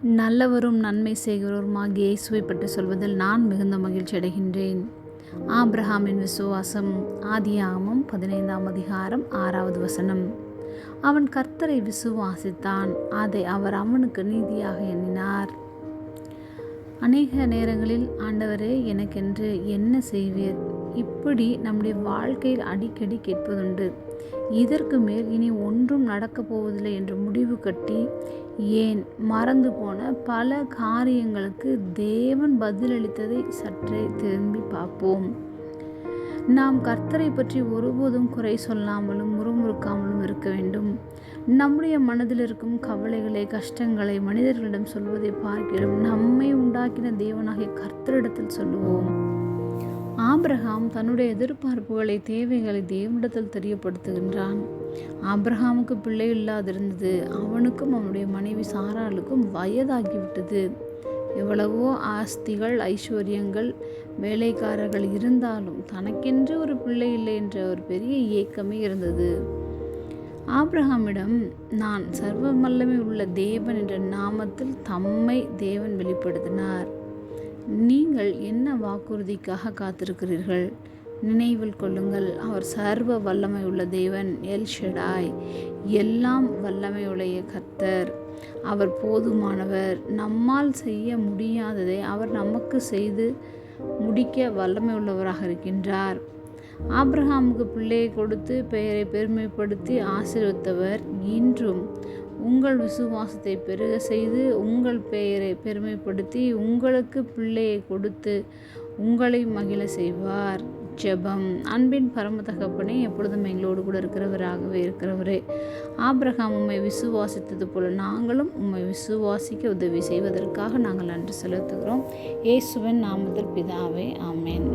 நல்லவரும் நன்மை செய்கிறவருமாகிய இயேசுவை பற்றி சொல்வதில் நான் மிகுந்த மகிழ்ச்சி அடைகின்றேன். ஆபிரகாமின் விசுவாசம். ஆதியாகமம் 15ஆம் அதிகாரம் 6வது வசனம். அவன் கர்த்தரை விசுவாசித்தான், அதை அவர் அவனுக்கு நீதியாக எண்ணினார். அநேக நேரங்களில் ஆண்டவரே எனக்கென்று என்ன செய்வீர், இப்படி நம்முடைய வாழ்க்கையில் அடிக்கடி கேட்பதுண்டு. இதற்கு மேல் இனி ஒன்றும் நடக்கப் போவதில்லை என்று முடிவு கட்டி ஏன் மறந்து போன பல காரியங்களுக்கு தேவன் பதிலளித்ததை சற்றே திரும்பி பார்ப்போம். நாம் கர்த்தரை பற்றி ஒருபோதும் குறை சொல்லாமலும் முறுமுறுக்காமலும் இருக்க வேண்டும். நம்முடைய மனதில் இருக்கும் கவலைகளை, கஷ்டங்களை மனிதர்களிடம் சொல்வதை பார்க்கிறோம். நம்மை உண்டாக்கின தேவனாகிய கர்த்தரிடத்தில் சொல்லுவோம். ஆபிரகாம் தன்னுடைய எதிர்பார்ப்புகளை, தேவைகளை தேவனிடத்தில் தெரியப்படுத்துகின்றான். ஆபிரகாமுக்கு பிள்ளை இல்லாதிருந்தது. அவனுக்கும் அவனுடைய மனைவி சாராளுக்கும் வயதாகிவிட்டது. எவ்வளவோ ஆஸ்திகள், ஐஸ்வர்யங்கள், வேலைக்காரர்கள் இருந்தாலும் தனக்கென்று ஒரு பிள்ளை இல்லை என்ற ஒரு பெரிய ஏக்கமே இருந்தது. ஆபிரகாமிடம் நான் சர்வ வல்லமை உள்ள தேவன் என்ற நாமத்தில் தம்மை தேவன் வெளிப்படுத்தினார். நீங்கள் என்ன வாக்குறுதிக்காக காத்திருக்கிறீர்கள்? நினைவில் கொள்ளுங்கள், அவர் சர்வ வல்லமை உள்ள தேவன், எல் ஷடாய், எல்லாம் வல்லமையுடைய கர்த்தர். அவர் போதுமானவர். நம்மால் செய்ய முடியாததை அவர் நமக்கு செய்து முடிக்க வல்லமை உள்ளவராக இருக்கின்றார். ஆபிரகாமுக்கு பிள்ளையை கொடுத்து பெயரை பெருமைப்படுத்தி ஆசீர்வதித்தவர் இன்றும் உங்கள் விசுவாசத்தை பெருக செய்து உங்கள் பெயரை பெருமைப்படுத்தி உங்களுக்கு பிள்ளையை கொடுத்து உங்களை மகிழ செய்வார். ஜெபம். அன்பின் பரம தகப்பனே, எப்பொழுதும் எங்களோடு கூட இருக்கிறவரே, ஆபிரகாம் உம்மை விசுவாசித்தது போல நாங்களும் உம்மை விசுவாசிக்க உதவி செய்வதற்காக நாங்கள் நன்றி செலுத்துகிறோம். இயேசுவின் நாமத்தில் பிதாவே, ஆமென்.